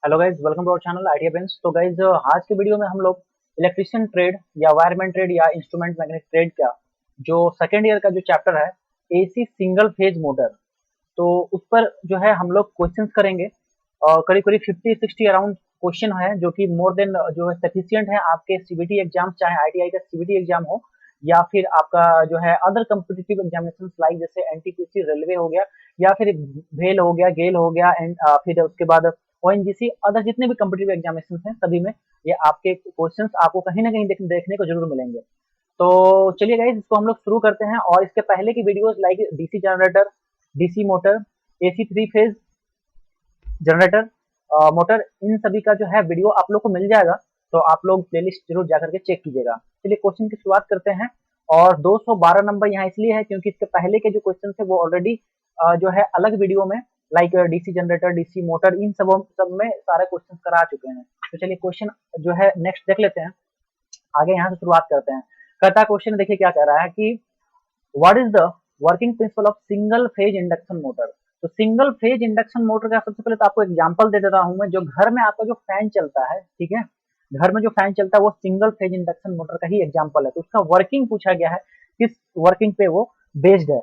Hello guys, welcome to our channel idea बेंस। तो guys आज के वीडियो में हम लोग इलेक्ट्रिशियन ट्रेड या वायरमैन ट्रेड या इंस्ट्रूमेंट मैकेनिक ट्रेड का जो सेकेंड ईयर का जो चैप्टर है एसी सिंगल फेज मोटर, तो उस पर जो है हम लोग क्वेश्चंस करेंगे। और करीब करीब 50-60 अराउंड क्वेश्चन है जो कि मोर देन जो है सफिशियंट है आपके सीबीटी एग्जाम, चाहे आईटीआई का सीबीटी एग्जाम हो या फिर आपका जो है अदर कम्पिटिटिव एग्जामिनेशन लाइक जैसे एनटीपीसी रेलवे हो गया या फिर भेल हो गया, गेल हो गया एंड फिर उसके बाद ओएनजीसी, अदर जितने भी कम्पिटिटिव एग्जामिनेशन हैं सभी में ये आपके क्वेश्चंस आपको कहीं ना कहीं देखने को जरूर मिलेंगे। तो चलिए गाइस, इसको हम लोग शुरू करते हैं। और इसके पहले की videos like DC generator, DC motor, AC three phase generator motor, इन सभी का जो है वीडियो आप लोग को मिल जाएगा, तो आप लोग प्लेलिस्ट जरूर जाकर के चेक कीजिएगा। चलिए क्वेश्चन की शुरुआत करते हैं। और 212 नंबर यहाँ इसलिए है क्योंकि इसके पहले के जो क्वेश्चन थे वो ऑलरेडी जो है अलग वीडियो में like DC generator, DC motor, इन सब में सारे क्वेश्चन करा चुके हैं। तो चलिए क्वेश्चन जो है नेक्स्ट देख लेते हैं। आगे यहाँ से शुरुआत करते हैं। कहता क्वेश्चन देखिए क्या कह रहा है कि what is the working principle of single phase induction motor. तो सिंगल फेज इंडक्शन मोटर का सबसे पहले तो आपको एग्जांपल दे देता हूं मैं। जो घर में आपका जो फैन चलता है, ठीक है, घर में जो फैन चलता है वो सिंगल फेज इंडक्शन मोटर का ही एग्जांपल है। तो उसका वर्किंग पूछा गया है, किस वर्किंग पे वो बेस्ड है।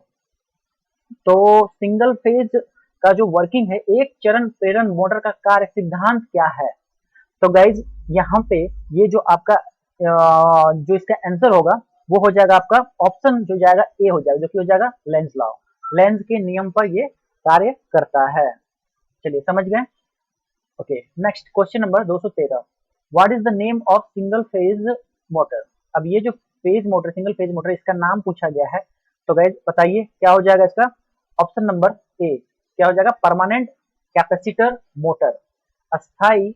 तो सिंगल फेज का जो वर्किंग है, एक चरण प्रेरण मोटर का कार्य सिद्धांत क्या है। तो गाइज यहाँ पे ये जो आपका जो इसका आंसर होगा वो हो जाएगा आपका ऑप्शन जो जाएगा ए हो जाएगा, जो कि हो जाएगा लेंज लॉ। लेंज के नियम पर ये कार्य करता है। चलिए समझ गए। Okay, next question number 213। What is the name of single phase motor. अब ये जो phase motor, single phase motor, इसका नाम पूछा गया है। तो गाइज बताइए क्या हो जाएगा इसका। ऑप्शन नंबर ए क्या हो जाएगा, परमानेंट कैपेसिटर मोटर, अस्थाई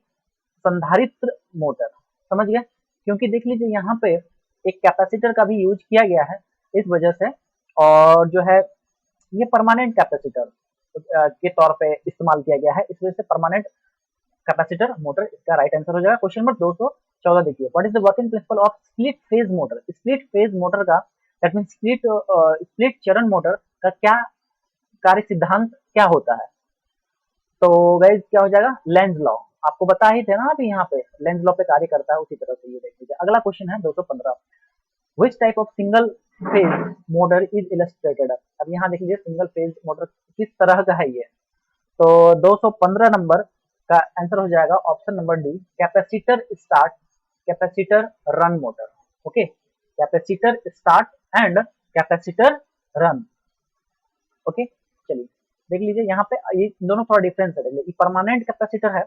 संधारित्र मोटर। समझ गए। क्योंकि देख लीजिए यहाँ पे एक कैपेसिटर का भी यूज किया गया है इस वजह से, और जो है ये परमानेंट कैपेसिटर के तौर पे इस्तेमाल किया गया है, इस वजह से परमानेंट कैपेसिटर मोटर इसका राइट आंसर हो जाएगा। क्वेश्चन नंबर 214 देखिए, what is the working principle of split phase motor. Split phase motor का दैट मीन स्प्लिट चरण मोटर का क्या कार्य सिद्धांत क्या होता है। तो गाइस क्या हो जाएगा, लेंज लॉ। आपको बता ही थे ना अभी, यहाँ पे लेंज लॉ पे कार्य करता है, उसी तरह से ये देख लीजिए। अगला क्वेश्चन है 215। विच type of single phase motor is illustrated. अब यहाँ देख लीजिए सिंगल फेज मोटर किस तरह का है ये। तो 215 नंबर का आंसर हो जाएगा option number D, capacitor start capacitor run motor. Okay, capacitor start and capacitor run. Okay, चलिए देख लीजिए यहाँ पे ये दोनों थोड़ा डिफरेंस है। ये परमानेंट कैपेसिटर है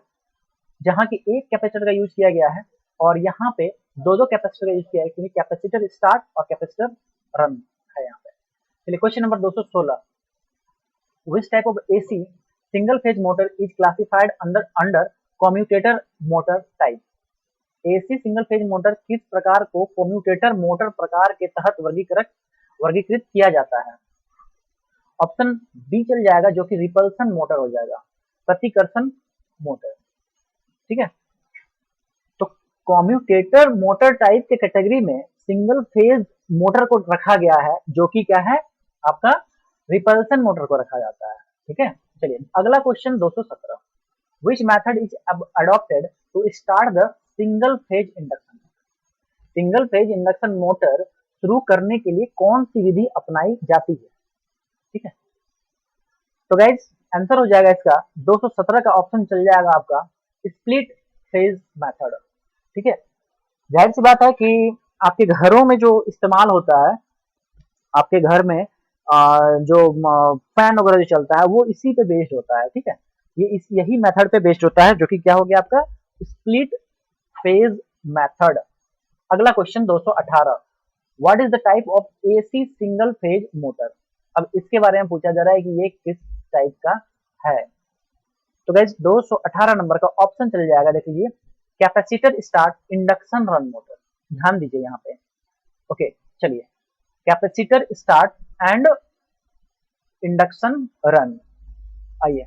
जहाँ की एक कैपेसिटर का यूज किया गया है, और यहाँ पे दो दो कैपेसिटर का यूज किया है, क्योंकि कैपेसिटर स्टार्ट और कैपेसिटर रन है यहाँ पे। चलिए question number 216। Which type of AC single phase motor is classified under under commutator motor type. AC single phase motor किस प्रकार को कम्यूटेटर मोटर प्रकार के तहत वर्गीकृत किया जाता है। ऑप्शन बी चल जाएगा, जो कि रिपल्सन मोटर हो जाएगा, प्रतिकर्षण मोटर। ठीक है, तो कम्यूटेटर मोटर टाइप के कैटेगरी में सिंगल फेज मोटर को रखा गया है, जो कि क्या है आपका रिपल्सन मोटर को रखा जाता है। ठीक है, चलिए अगला question 217। Which method is adopted to start the single phase induction. Single phase induction motor शुरू करने के लिए कौन सी विधि अपनाई जाती है। ठीक है, तो गाइज आंसर हो जाएगा इसका 217 का ऑप्शन चल जाएगा आपका स्प्लिट फेज मेथड। ठीक है, जाहिर सी बात है कि आपके घरों में जो इस्तेमाल होता है, आपके घर में जो फैन वगैरह जो चलता है वो इसी पे बेस्ड होता है। ठीक है, ये यही मेथड पे बेस्ड होता है, जो कि क्या हो गया आपका स्प्लिट फेज मेथड। अगला question 218। What is the type of AC single phase motor. अब इसके बारे में पूछा जा रहा है कि ये किस टाइप का है। तो गाइज 218 नंबर का ऑप्शन चल जाएगा, देख लीजिए, capacitor start induction run motor. ध्यान दीजिए यहाँ पे। ओके, चलिए capacitor start and induction run. आइए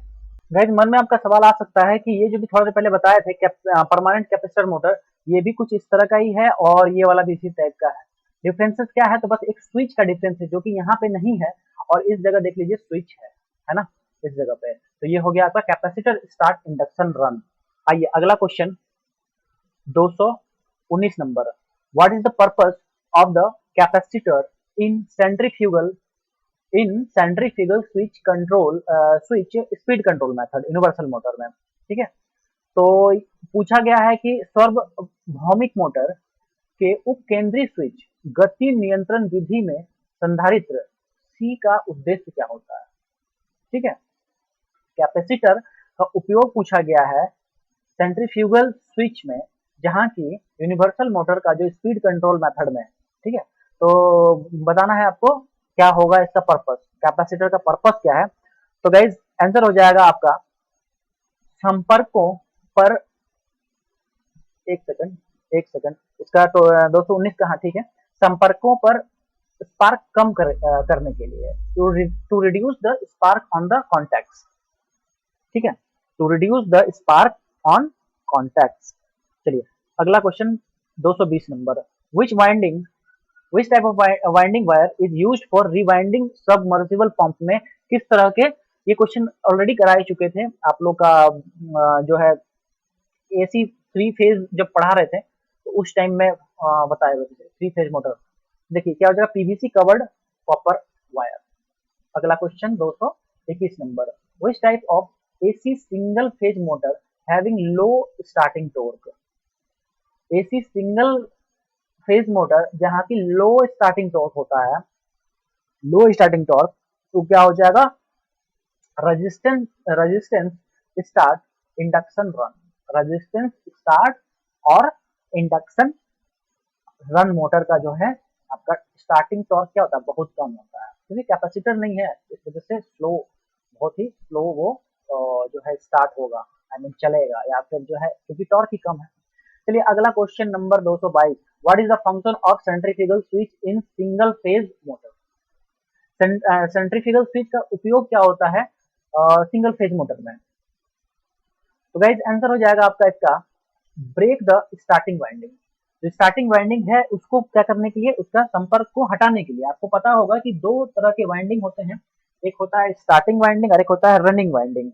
गाइज, मन में आपका सवाल आ सकता है कि ये जो भी थोड़ा देर पहले बताए थे परमानेंट कैपेसिटर मोटर, ये भी कुछ इस तरह का ही है और ये वाला भी इसी टाइप का है। डिफरेंसेस क्या है, तो बस एक स्विच का डिफरेंस है जो कि यहाँ पे नहीं है, और इस जगह देख लीजिए स्विच है ना, इस जगह पे। तो ये हो गया आपका कैपेसिटर स्टार्ट इंडक्शन रन। आइए अगला question 219 number. What is the purpose of the capacitor in centrifugal switch speed control method universal motor में। ठीक है, तो पूछा गया है कि सार्वभौमिक मोटर के उपकेंद्री स्विच गति नियंत्रण विधि में संधारित्र सी का उद्देश्य क्या होता है। ठीक है, कैपेसिटर का उपयोग पूछा गया है सेंट्रीफ्यूगल स्विच में, जहां की यूनिवर्सल मोटर का जो स्पीड कंट्रोल मेथड में। ठीक है, तो बताना है आपको क्या होगा इसका पर्पस, कैपेसिटर का पर्पस क्या है। तो गाइज आंसर हो जाएगा आपका संपर्कों पर, एक सेकंड इसका तो 219 कहाँ, ठीक है, संपर्कों पर स्पार्क कम करने के लिए, to reduce the spark on the contacts. ठीक है, to reduce the spark on contacts. चलिए अगला question 220 number. Which winding which type of winding wire is used for rewinding submersible pump में, किस तरह के, ये क्वेश्चन ऑलरेडी कराए चुके थे आप लोग का जो है एसी थ्री फेज जब पढ़ा रहे थे तो उस टाइम में बताए हुए थे थ्री फेज मोटर। देखिए क्या हो जाएगा, पीवीसी कवर्ड कॉपर वायर। अगला question 221 number. Which type of AC single phase motor having low starting torque. AC single phase motor जहां की लो स्टार्टिंग टॉर्क होता है, लो स्टार्टिंग टॉर्क, तो क्या हो जाएगा, resistance resistance start induction run, resistance start और इंडक्शन रन मोटर का जो है आपका स्टार्टिंग टॉर्क क्या होता है, बहुत कम होता है, क्योंकि कैपेसिटर नहीं है इस वजह से स्लो, बहुत ही स्लो वो जो है स्टार्ट होगा, आई मीन चलेगा, या फिर जो है क्योंकि टॉर्क ही कम है। चलिए अगला question number 222। What is the function of centrifugal switch in single phase motor. Centrifugal switch का उपयोग क्या होता है सिंगल फेज मोटर में। तो गाइज आंसर हो जाएगा आपका इसका ब्रेक द स्टार्टिंग वाइंडिंग। जो स्टार्टिंग वाइंडिंग है उसको क्या करने के लिए, उसका संपर्क को हटाने के लिए। आपको पता होगा कि दो तरह के वाइंडिंग होते हैं, एक होता है स्टार्टिंग वाइंडिंग और एक होता है रनिंग वाइंडिंग।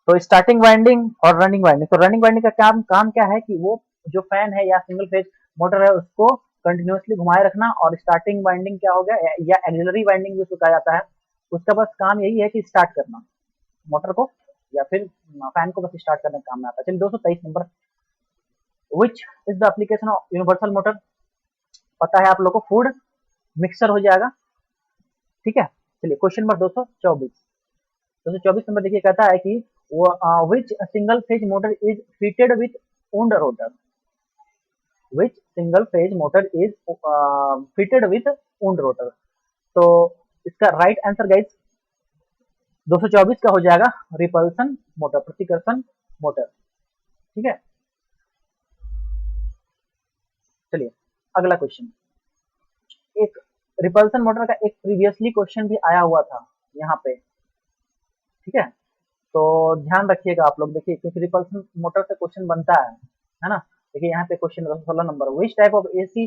तो स्टार्टिंग वाइंडिंग और रनिंग वाइंडिंग, तो रनिंग वाइंडिंग का काम क्या है कि वो जो फैन है या सिंगल फेज मोटर है उसको कंटिन्यूसली घुमाए रखना, और स्टार्टिंग वाइंडिंग क्या हो गया, या एक्सिलरी वाइंडिंग भी उसको कहा जाता है, उसका बस काम यही है कि स्टार्ट करना मोटर को या फिर फैन को, बस स्टार्ट करने का काम में आता है। चलिए 223 number. Which is the application of universal motor. पता है आप लोग को, फूड मिक्सर हो जाएगा। ठीक है, चलिए क्वेश्चन नंबर 224 नंबर देखिए, कहता है कि विच single phase motor is fitted with wound rotor. Which single phase motor is fitted with wound rotor. तो इसका राइट आंसर गाइस 224 का हो जाएगा रिपल्सन मोटर, प्रतिकर्षण मोटर। ठीक है, चलिए अगला क्वेश्चन। एक रिपल्सन मोटर का एक प्रीवियसली क्वेश्चन भी आया हुआ था यहाँ पे। ठीक है, तो ध्यान रखिएगा आप लोग, देखिए क्योंकि रिपल्सन मोटर से क्वेश्चन बनता है ना। देखिए यहाँ पे question 16 number. Which type of AC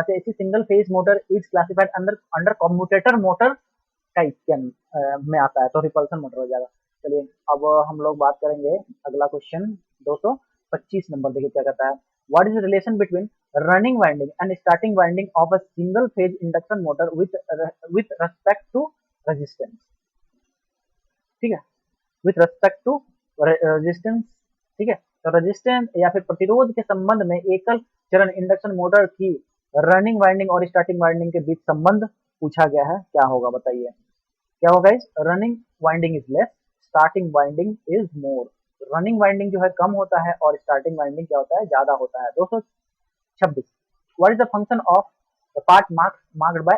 AC single phase motor is classified under under commutator motor type के में आता है, तो रिपल्सन मोटर हो जाएगा। चलिए अब हम लोग बात करेंगे अगला क्वेश्चन 225 नंबर। देखिए क्या कहता है, what is relation between running winding and starting winding of a single phase induction motor with respect to resistance. ठीक है, विथ रेस्पेक्ट टू रेजिस्टेंस। ठीक है, तो रेजिस्टेंस या फिर प्रतिरोध के संबंध में एकल चरण इंडक्शन मोटर की रनिंग वाइंडिंग और स्टार्टिंग वाइंडिंग के बीच संबंध पूछा गया है, क्या होगा बताइए। क्या होगा इस, running winding is less, starting winding is more. Running winding जो है कम होता है और स्टार्टिंग वाइंडिंग क्या होता है, ज्यादा होता है। 226। What is the function of the part marked by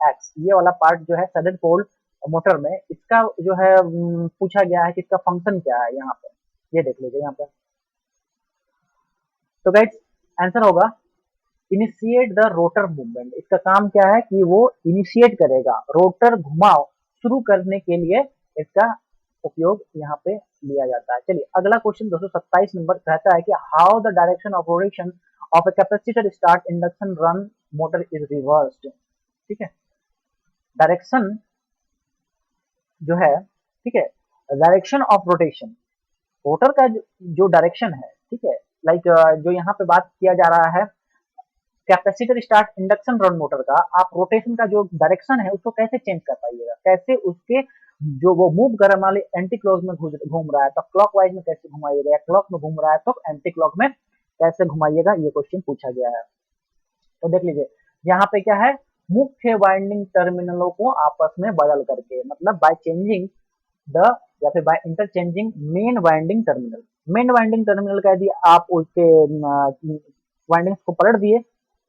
x. ये वाला पार्ट जो है सडन पोल मोटर में, इसका जो है पूछा गया है कि इसका फंक्शन क्या है यहाँ पे, ये देख लीजिए यहाँ पे। तो गाइस आंसर होगा इनिशिएट द रोटर मूवमेंट। इसका काम क्या है कि वो इनिशिएट करेगा, रोटर घुमाव शुरू करने के लिए इसका उपयोग यहाँ पे लिया जाता है। चलिए अगला क्वेश्चन 227 नंबर कहता है कि how the direction of rotation of a capacitor start induction run motor is reversed. ठीक है, डायरेक्शन जो है, ठीक है, डायरेक्शन ऑफ रोटेशन, रोटर का जो डायरेक्शन है, ठीक है, लाइक जो यहाँ पे बात किया जा रहा है capacitor start induction run motor का, आप रोटेशन का जो डायरेक्शन है उसको कैसे चेंज कर पाइएगा, कैसे उसके जो वो मूव करने वाले एंटी क्लॉक में घूम रहा है तो क्लॉकवाइज में कैसे घुमाइएगा, या क्लॉक में घूम रहा है तो एंटी क्लॉक में कैसे घुमाइएगा, ये क्वेश्चन पूछा गया है। तो देख लीजिए यहाँ पे क्या है, मुख्य वाइंडिंग टर्मिनलों को आपस में बदल करके, मतलब बाय चेंजिंग द, या फिर by interchanging main winding terminal. Main winding terminal कह दिए आप, उसके वाइंडिंग्स को पलट दिए,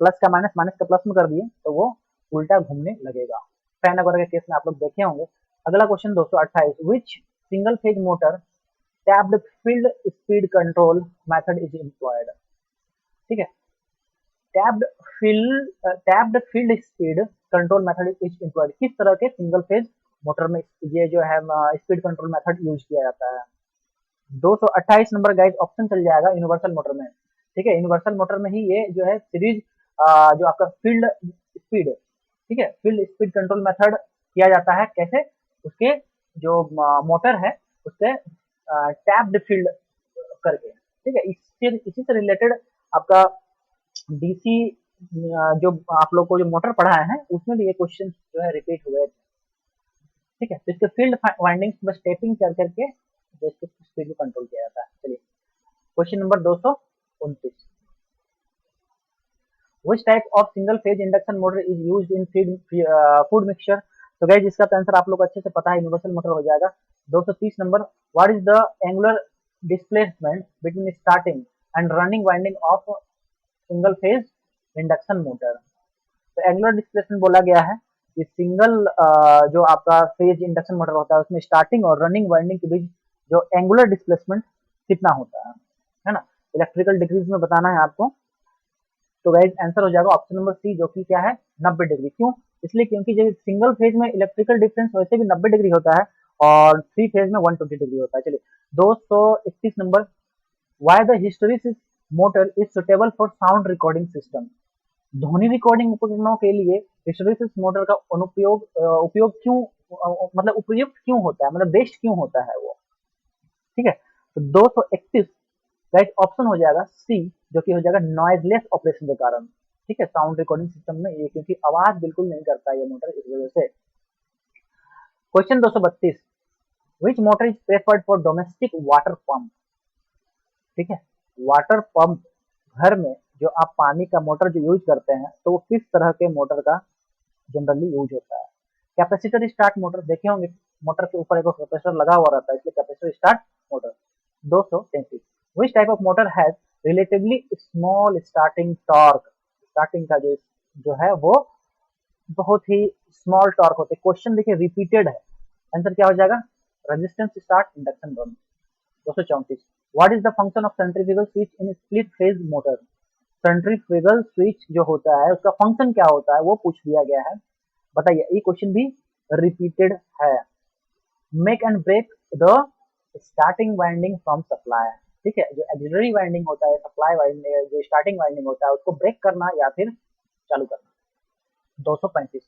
प्लस का माइनस, माइनस का प्लस में कर दिए तो वो उल्टा घूमने लगेगा। फैन वगैरह के केस में आप लोग देखे होंगे। अगला question 228, which single phase motor tapped field speed control method is employed. ठीक है, tapped field speed control method is employed, किस तरह के सिंगल फेज मोटर में ये जो है स्पीड कंट्रोल मेथड यूज किया जाता है। 228 नंबर गाइस ऑप्शन चल जाएगा यूनिवर्सल मोटर में। ठीक है, यूनिवर्सल मोटर में ही ये जो है सीरीज जो आपका फील्ड स्पीड, ठीक है, फील्ड स्पीड कंट्रोल मेथड किया जाता है। कैसे, उसके जो मोटर है उसके टैप्ड फील्ड करके। ठीक है, इसी से रिलेटेड आपका डीसी जो आप लोग को जो मोटर पढ़ाए हैं उसमें भी ये क्वेश्चन जो है रिपीट हुए थे। ठीक है, तो इसके फील्ड वाइंडिंग्स बस टेपिंग कर करके जो इसके स्पीड को कंट्रोल किया जाता है। चलिए question number 229, which type of single phase induction motor is used in food mixture। तो गाइस इसका आंसर आप लोग अच्छे से पता है, यूनिवर्सल मोटर हो जाएगा। 230 number, what is the angular displacement between starting and running winding of single phase induction motor. तो एंगुलर डिस्प्लेसमेंट बोला गया है कि सिंगल जो आपका फेज इंडक्शन मोटर होता है उसमें स्टार्टिंग और रनिंग वाइंडिंग के बीच जो एंगुलर डिस्प्लेसमेंट कितना होता है ना, इलेक्ट्रिकल डिग्रीज में बताना है आपको। तो गाइस आंसर हो जाएगा ऑप्शन नंबर सी, जो कि क्या है 90 डिग्री। क्यों, इसलिए क्योंकि जो सिंगल फेज में इलेक्ट्रिकल डिफरेंस वैसे भी 90 डिग्री होता है और थ्री फेज में 120 डिग्री होता है। चलिए 231 number, why the hysteresis motor is suitable for sound recording system. ध्वनि रिकॉर्डिंग उपकरणों के लिए हिस्टैरिसीस मोटर का उपयोग क्यों, मतलब उपयुक्त क्यों होता है, मतलब बेस्ट क्यों होता है वो। ठीक है, तो 231 राइट ऑप्शन हो जाएगा सी, जो कि हो जाएगा नॉइजलेस ऑपरेशन के कारण। ठीक है, साउंड रिकॉर्डिंग सिस्टम में ये क्योंकि आवाज बिल्कुल नहीं करता ये मोटर, इस वजह से। Question 232, which motor is preferred for domestic water pump. ठीक है, वाटर पंप घर में जो आप पानी का मोटर जो यूज करते हैं तो वो किस तरह के मोटर का जनरली यूज होता है। कैपेसिटर स्टार्ट मोटर देखे होंगे, मोटर के ऊपर एक कैपेसिटर लगा हुआ रहता है, इसलिए capacitor start motor. 233, which type of motor has relatively small starting torque। Starting का जो है वो बहुत ही स्मॉल टॉर्क होते हैं। क्वेश्चन देखिए रिपीटेड है, आंसर क्या हो जाएगा, resistance start induction run. 234, what is the function of centrifugal switch in split phase motor. Centrifugal switch जो होता है उसका फंक्शन क्या होता है वो पूछ दिया गया है, बताइए। ये क्वेश्चन भी रिपीटेड है। Make and break the starting winding from supply. ठीक है, जो एक्सिलरी वाइंडिंग होता है, सप्लाई वाइंडिंग जो स्टार्टिंग वाइंडिंग होता है उसको ब्रेक करना या फिर चालू करना। 235,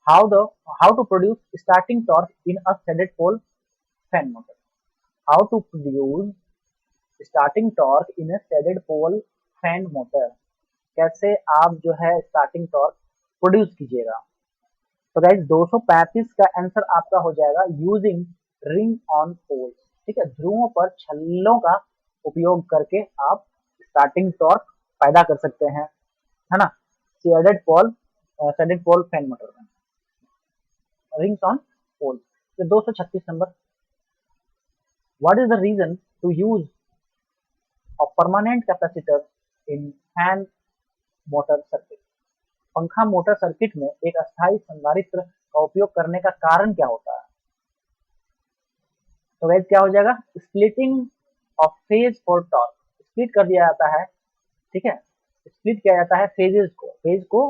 how to produce starting torque in a threaded pole fan motor. How to produce starting torque in a threaded pole fan motor, कैसे आप जो है स्टार्टिंग टॉर्क प्रोड्यूस कीजिएगा। तो गाइस 235 का आंसर आपका हो जाएगा यूजिंग रिंग ऑन पोल्स। ठीक है, ध्रुवों पर छल्लों का उपयोग करके आप स्टार्टिंग टॉर्क पैदा कर सकते हैं, है ना, शेडेड पोल फैन मोटर में, रिंग्स ऑन पोल। तो 236 number, what is the reason to use a permanent capacitor in fan motor circuit. पंखा मोटर सर्किट में एक अस्थायी संधारित्र का उपयोग करने का कारण क्या होता है। तो गाइस क्या हो जाएगा, splitting of phase for torque, split कर दिया जाता है। ठीक है, स्प्लिट किया जाता है फेज को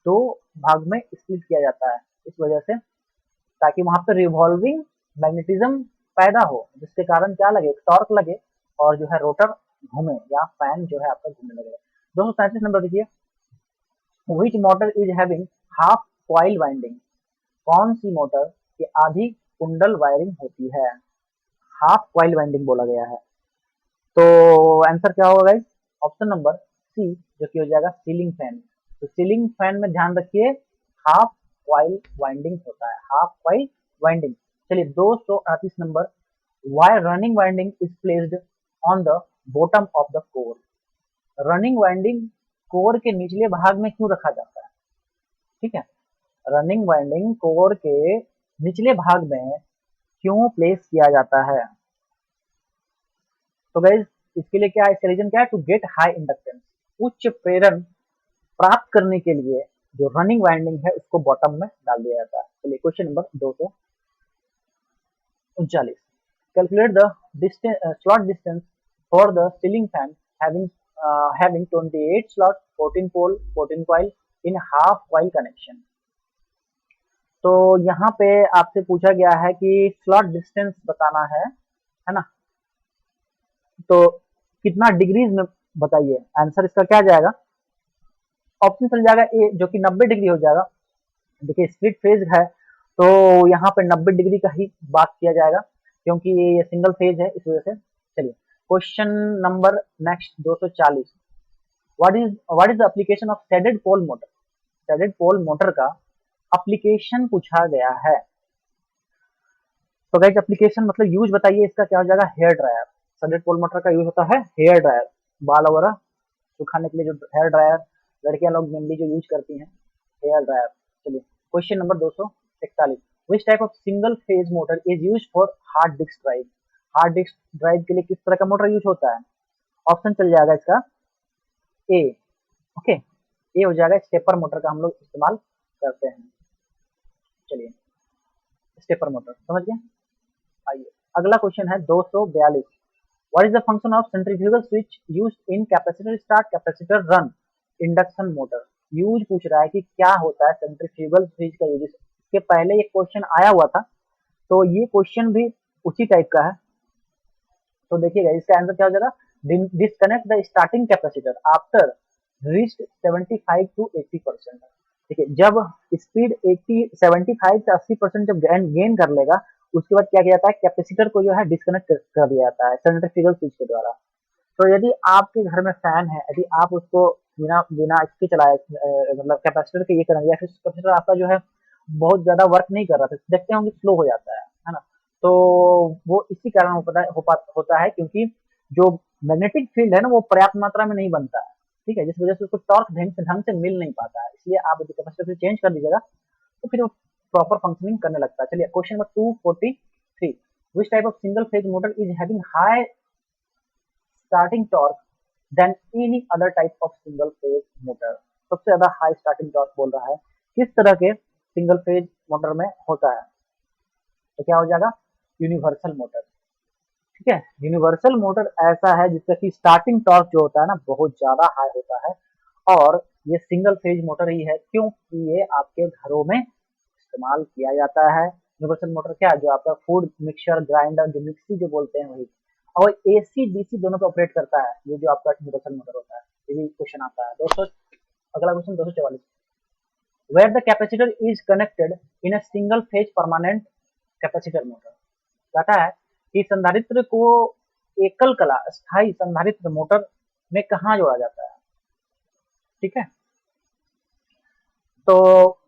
दो भाग में स्प्लिट किया जाता है इस वजह से, ताकि वहां पर रिवॉल्विंग मैग्नेटिज्म पैदा हो, जिसके कारण क्या लगे, टॉर्क लगे और जो है रोटर घूमे या फैन जो है आपका घूमने लगेगा। 237 नंबर देखिए, which motor is having half coil winding. कौन सी मोटर की आधी कुंडल वायरिंग होती है। हाफ कॉइल वाइंडिंग बोला गया है। तो आंसर क्या होगा गाइस? ऑप्शन नंबर सी, जो कि हो जाएगा सीलिंग फैन। तो सीलिंग फैन में ध्यान रखिए हाफ कॉइल वाइंडिंग होता है, हाफ कॉइल वाइंडिंग। चलिए 238 number, why running winding is placed on the bottom of the core. Running winding core के निचले भाग में क्यों रखा जाता है? ठीक है, रनिंग वाइंडिंग कोर के निचले भाग में क्यों प्लेस किया जाता है? तो गाइज इसके लिए क्या है, इसका रीजन क्या है? टू गेट हाई इंडक्टेंस, उच्च प्रेरण प्राप्त करने के लिए जो रनिंग वाइंडिंग है उसको बॉटम में डाल दिया जाता है। चलिए question number 239, calculate the slot distance for the ceiling fan having having 28 slot, 14 pole, 14 coil in half coil connection। तो यहाँ पे आपसे पूछा गया है कि स्लॉट डिस्टेंस बताना है ना? तो कितना डिग्रीज में बताइए, आंसर इसका क्या जाएगा? ऑप्शन चल जाएगा ए, जो कि 90 डिग्री हो जाएगा। देखिए स्प्लिट फेज है तो यहाँ पे 90 डिग्री का ही बात किया जाएगा, क्योंकि ये सिंगल फेज है इस वजह से। चलिए question number next 240, what is the application of shaded pole motor? Shaded pole motor का एप्लीकेशन पूछा गया है। तो गाइस एप्लीकेशन मतलब यूज बताइए, इसका क्या हो जाएगा? Hair dryer. Shaded pole motor का यूज होता है हेयर ड्रायर, बाल वगैरह सुखाने के लिए जो हेयर ड्रायर लड़कियां लोग मेनली जो यूज करती हैं, हेयर ड्रायर। चलिए question number 241, which type of single phase motor is use for hard disk drive? Hard disk drive के लिए किस तरह का मोटर यूज होता है? ऑप्शन चल जाएगा इसका ए, ओके, ये हो जाएगा स्टेपर मोटर का हम लोग इस्तेमाल करते हैं। चलिए स्टेपर मोटर समझ गए। आइए अगला क्वेश्चन है 242, what is the function of centrifugal switch used in capacitor start capacitor run induction motor? Use पूछ रहा है कि क्या होता है सेंट्रीफ्यूगल स्विच का यूज। इसके पहले एक क्वेश्चन आया हुआ था, तो ये क्वेश्चन भी उसी टाइप का है। तो देखिएगा इसका आंसर क्या हो जाएगा? Disconnect the starting capacitor after reached 75 to 80%। ठीक है, जब स्पीड 80 75 से 80% जब गेन कर लेगा, उसके बाद क्या किया जाता है? कैपेसिटर को जो है डिस्कनेक्ट कर दिया जाता है सेंट्रीफ्यूगल स्विच के द्वारा। तो यदि आपके घर में फैन है, यदि आप उसको बिना बिना इसके चलाए मतलब कैपेसिटर के ये करेंगे, या फिर कैपेसिटर आपका जो है बहुत ज्यादा वर्क नहीं कर रहा था, देखते होंगे स्लो हो जाता है ना? तो वो इसी कारण होता है क्योंकि जो मैग्नेटिक फील्ड है ना वो पर्याप्त मात्रा में नहीं बनता है। ठीक है, जिस वजह से उसको टॉर्क ढंग से मिल नहीं पाता है, इसलिए आप यदि कैपेसिटर चेंज कर दीजिएगा तो फिर वो प्रॉपर फंक्शनिंग करने लगता है। चलिए question number 243, which type of single phase motor is having high starting torque than any other type of single phase motor? सबसे ज्यादा हाई स्टार्टिंग टॉर्क बोल रहा है किस तरह के सिंगल फेज मोटर में होता है? तो क्या हो जाएगा? Universal motor. ठीक है, यूनिवर्सल मोटर ऐसा है जिसका कि स्टार्टिंग टॉर्क जो होता है ना बहुत ज्यादा हाई होता है, और ये सिंगल फेज मोटर ही है क्योंकि ये आपके घरों में इस्तेमाल किया जाता है। यूनिवर्सल मोटर क्या है? जो आपका फूड मिक्सचर ग्राइंडर जो मिक्सी जो बोलते हैं वही, और एसी डीसी दोनों पे ऑपरेट करता है, ये जो आपका यूनिवर्सल मोटर होता है। ये भी क्वेश्चन आता है 200। अगला question 244, where the capacitor is connected in a single phase permanent capacitor motor? कहता है कि संधारित्र को एकल कला स्थायी संधारित्र मोटर में कहा जोड़ा जाता है? ठीक है, तो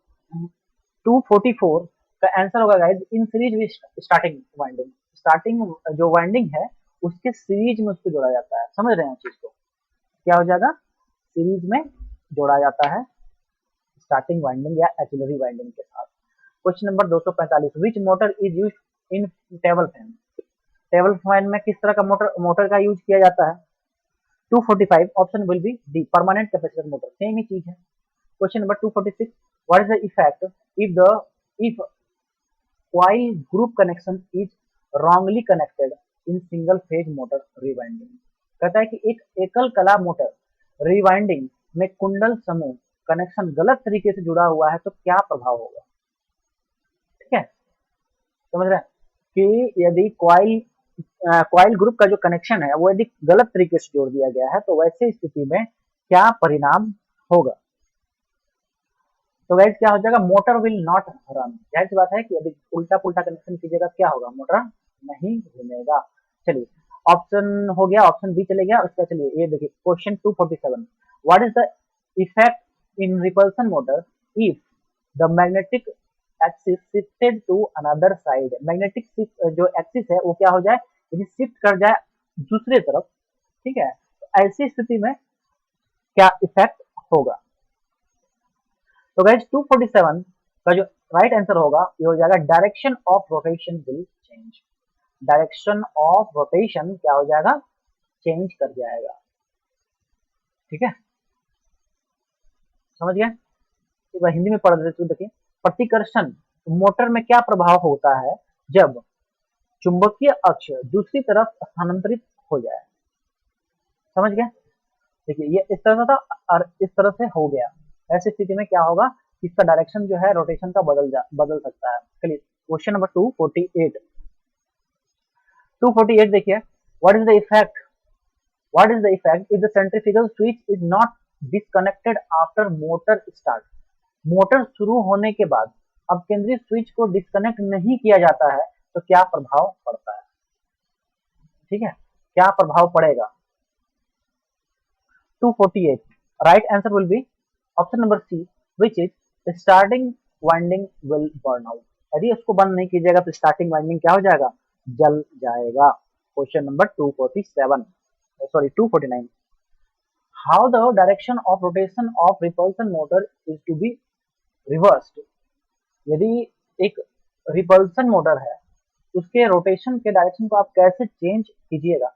244 का आंसर होगा guys in series with starting winding. Starting जो वाइंडिंग है उसके सीरीज में उसको जोड़ा जाता है। समझ रहे हैं चीज को? क्या हो जाएगा? सीरीज में जोड़ा जाता है स्टार्टिंग वाइंडिंग या एक्सिलरी वाइंडिंग के साथ। Question number 245, which motor is use in table fan? Table fan में किस तरह का मोटर का यूज किया जाता है? 245 option will be D, permanent capacitor motor, same ही चीज है। Question number 246, what is the effect if coil group connection is wrongly connected in single phase motor rewinding? कहता है कि एक एकल कला मोटर रिवाइंडिंग में कुंडल समूह कनेक्शन गलत तरीके से जुड़ा हुआ है तो क्या प्रभाव होगा? ठीक है, समझ रहे हैं कि यदि कॉइल ग्रुप का जो कनेक्शन है वो यदि गलत तरीके से जोड़ दिया गया है तो वैसे स्थिति में क्या परिणाम होगा? तो गाइस क्या हो जाएगा? Motor will not run. जाहिर सी बात है कि यदि उल्टा पुल्टा कनेक्शन कीजिएगा क्या होगा? मोटर नहीं घूमेगा। चलिए ऑप्शन हो गया, ऑप्शन बी चले गया उसका। चलिए ये देखिए question 247, what is the effect in repulsion motor if the magnetic axis shifted to another side. Magnetic जो एक्सिस है वो क्या हो जाए, यदि शिफ्ट कर जाए दूसरे तरफ, ठीक है, तो ऐसी स्थिति में क्या इफेक्ट होगा। तो गाइस 247 का जो राइट आंसर होगा ये हो जाएगा direction of rotation will change. Direction of rotation क्या हो जाएगा, चेंज कर जाएगा। ठीक है, समझ गए। एक बार हिंदी में पढ़ देते तो देखिए, प्रतिकर्षण मोटर में क्या प्रभाव होता है जब चुंबकीय अक्ष दूसरी तरफ स्थानांतरित हो जाए। समझ गए। देखिए ये इस तरह से था और इस तरह से हो गया, ऐसी स्थिति में क्या होगा, इसका डायरेक्शन जो है रोटेशन का बदल सकता है। चलिए क्वेश्चन नंबर 248, 248 देखिए, what is the effect, what is the effect if the centrifugal switch is not disconnected after motor start. Motor शुरू होने के बाद अब केंद्रीय स्विच को डिस्कनेक्ट नहीं किया जाता है तो क्या प्रभाव पड़ता है। ठीक है, क्या प्रभाव पड़ेगा। 248 right answer will be option number C, which is starting winding will burn out. यदि उसको बंद नहीं कीजिएगा तो स्टार्टिंग वाइंडिंग क्या हो जाएगा, जल जाएगा। Question number 247, sorry 249, how the direction of rotation of repulsion motor is to be reversed. यदि एक रिपल्सन मोटर है उसके रोटेशन के डायरेक्शन को आप कैसे चेंज कीजिएगा,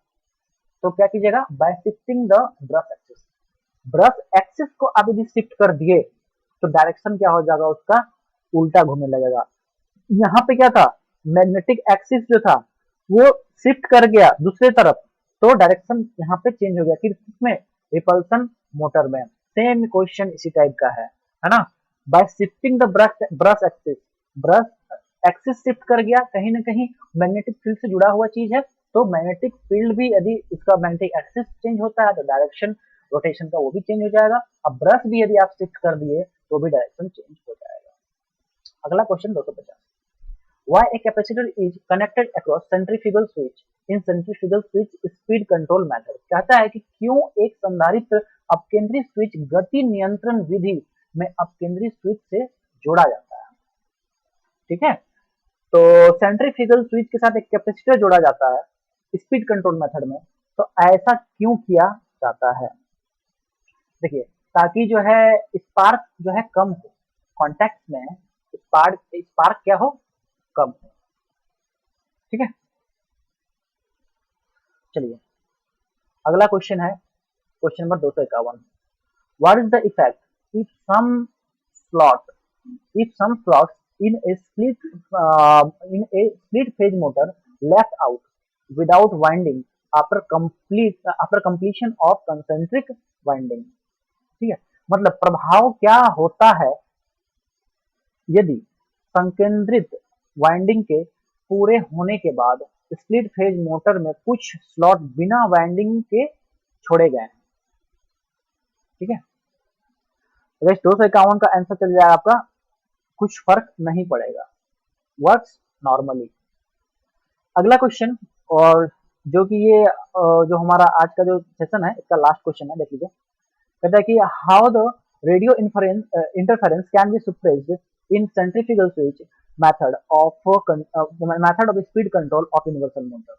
तो क्या कीजिएगा, bye shifting the brush axis. Brush axis को आप यदि शिफ्ट कर दिए तो डायरेक्शन क्या हो जाएगा, उसका उल्टा घूमने लगेगा। यहाँ पे क्या था, मैग्नेटिक एक्सिस जो था वो शिफ्ट कर गया दूसरे तरफ तो डायरेक्शन यहाँ पे चेंज हो गया। फिर इसमें रिपल्सन मोटर में सेम क्वेश्चन इसी टाइप का है ना। Bye shifting the brush axis, brush axis shift कर गया, कहीं ना कहीं मैग्नेटिक फील्ड से जुड़ा हुआ चीज है, तो मैग्नेटिक फील्ड भी यदि उसका मैग्नेटिक एक्सिस चेंज होता है तो डायरेक्शन रोटेशन का वो भी चेंज हो जाएगा। अब ब्रश भी यदि आप शिफ्ट कर दिए तो भी डायरेक्शन चेंज हो जाएगा। अगला question 250, why a capacitor is connected across centrifugal switch in centrifugal switch speed control method। कहता है कि क्यों एक संधारित्र अपकेंद्री स्विच गति नियंत्रण विधि में अपकेंद्री स्विच से जोड़ा जाता है। ठीक है, तो सेंट्रीफ्यूगल स्विच के साथ एक कैपेसिटर जोड़ा जाता है स्पीड कंट्रोल मेथड में, तो ऐसा क्यों किया जाता है। देखिए ताकि जो है स्पार्क जो है कम हो, कॉन्टैक्ट में स्पार्क क्या हो, कम हो। ठीक है, चलिए अगला क्वेश्चन है question number 251, what is the effect if some slots in a split phase motor left out without winding after completion of concentric winding. ठीक है, मतलब प्रभाव क्या होता है यदि संकेंद्रित वाइंडिंग के पूरे होने के बाद स्प्लिट फेज मोटर में कुछ स्लॉट बिना वाइंडिंग के छोड़े गए। ठीक है, तो 251 का आंसर चल जाएगा आपका, कुछ फर्क नहीं पड़ेगा, वर्क्स नॉर्मली। अगला क्वेश्चन, और जो कि ये जो हमारा आज का जो सेशन है इसका लास्ट क्वेश्चन है, देख लीजिए। कहता है कि how the radio interference can be suppressed in centrifugal switch method of speed control of universal motor.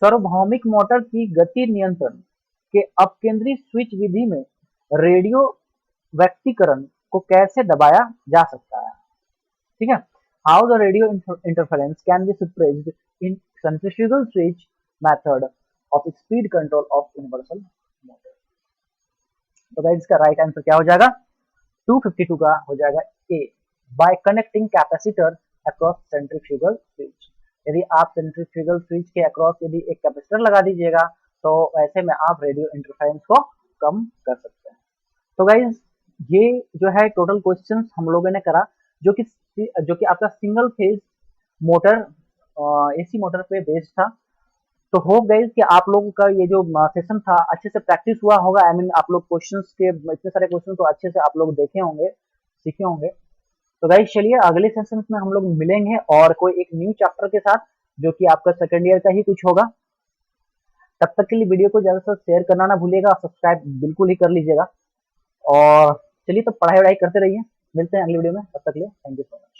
सार्वभौमिक मोटर की गति नियंत्रण के अपकेंद्री स्विच विधि में रेडियो व्यक्तिकरण को कैसे दबाया जा सकता है। ठीक है, how the radio interference can be suppressed in centrifugal switch method of speed control of universal motor. तो गाइस इसका राइट आंसर क्या हो जाएगा, 252 का हो जाएगा A, by connecting capacitor across centrifugal switch. यदि आप सेंट्रीफ्यूगल स्विच के अक्रॉस यदि एक कैपेसिटर लगा दीजिएगा तो ऐसे में आप रेडियो इंटरफेरेंस को कम कर सकते हैं। तो गाइज ये जो है टोटल क्वेश्चंस हम लोगों ने करा जो कि आपका single phase motor AC motor पे बेस्ड था। तो होप गाइज कि आप लोगों का ये जो सेशन था अच्छे से प्रैक्टिस हुआ होगा। आई मीन आप लोग क्वेश्चंस के इतने सारे क्वेश्चन तो अच्छे से आप लोग देखे होंगे, सीखे होंगे। तो गाइज चलिए अगले सेशन में हम लोग मिलेंगे और कोई एक न्यू चैप्टर के साथ जो कि आपका सेकेंड ईयर का ही कुछ होगा। तब तक के लिए वीडियो को ज़्यादा से शेयर करना ना भूलिएगा, सब्सक्राइब बिल्कुल ही कर लीजिएगा। और चलिए तो पढ़ाई-वढ़ाई करते रहिए, मिलते हैं अगली वीडियो में, तब तक के लिए थैंक यू सो मच।